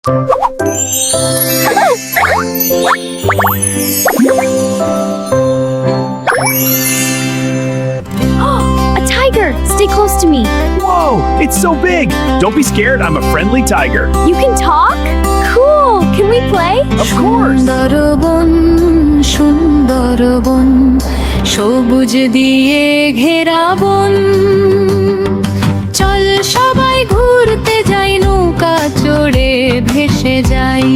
A tiger! Stay close to me. Whoa, it's so big. Don't be scared, I'm a friendly tiger. You can talk? Cool! Can we play? Of course. Sundarban Sundarban সবুজ দিয়ে ঘেরা বন চল সবাই ঘুরতে যাই নৌকা চড়ে ভেসে যাই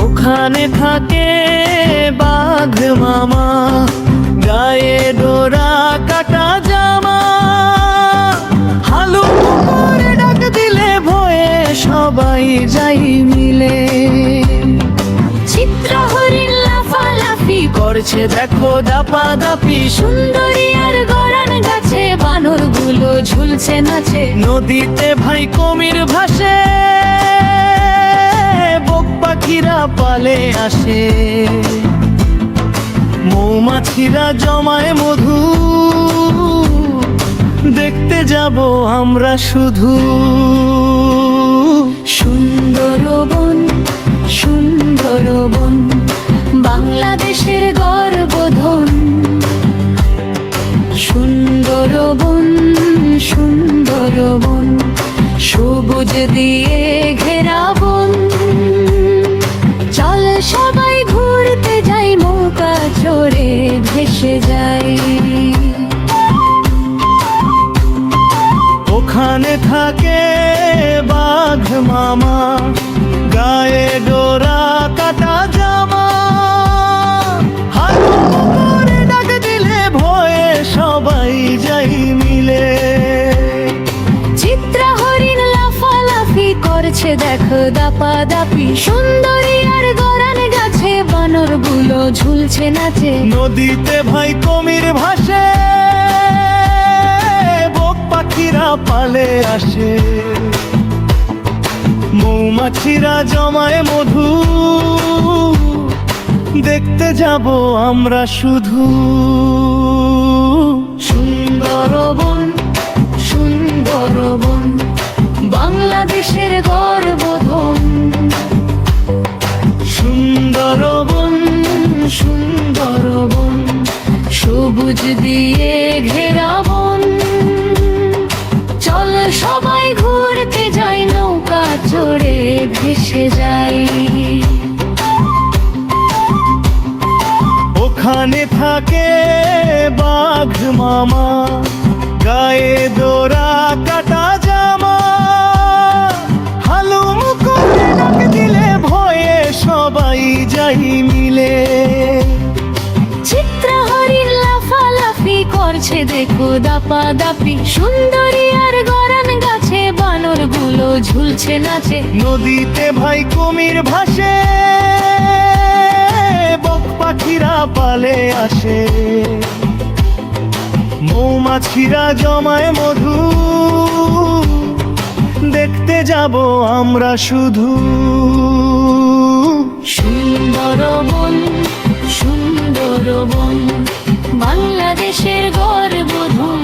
ওখানে থাকে বাঘ মামা গায়ে ডোরা কাটা জামা হালু করে ডাক দিলে ভয়ে সবাই যাই মিলে চিত্র হরিণ লাফালাফি করছে দেখো দাপাদাপি সুন্দরী আর গরান গাছে বানর গুলো ঝুলছে নাচে নদীতে ভাই কুমির ভাসে বক পাখিরা পালে আসে মৌমাছিরা জমায় মধু দেখতে যাব আমরা শুধু সুন্দরবন সুন্দরবন বাংলাদেশের গর্বধন সুন্দরবন সুন্দরবন সবুজ দিয়ে ঘেরা বন চল সবাই ঘুরতে যাই নৌকা চড়ে ভেসে যাই ওখানে থাকে বাঘ মামা গায়ে ডোরা কাটা জামা হালু করে ডাক দিলে ভয়ে সবাই যাই মিলে চিত্রা হরিণ লাফালাফি করছে দেখো দাপাদাপি সুন্দরী আর গরান গাছে বানর গুলো ঝুলছে নাচে নদীতে ভাই কুমির ভাসে বক পাখিরা পালে আসে মৌমাছিরা জমায় মধু দেখতে যাব আমরা শুধু সুন্দরবন সুন্দরবন বাংলাদেশের গর্বধন সুন্দরবন সুন্দরবন সবুজ দিয়ে ঘেরা বন চল সবাই ঘুরতে যাই নৌকা চড়ে ভেসে যাই ওখানে থাকে বাঘ মামা গায়ে ডোরা কাটা জামা হালুম করে ডাক দিলে ভয়ে সবাই যাই মিলে চিত্রা হরিণ লাফালাফি করছে দেখো দাপাদাপি সুন্দরী আর গরান গাছে বানর গুলো ঝুলছে নাচে নদীতে ভাই কুমির ভাসে বক পাখিরা পালে আসে মৌমাছিরা জমায় মধু দেখতে যাব আমরা শুধু সুন্দরবন সুন্দরবন বাংলাদেশের গর্বধন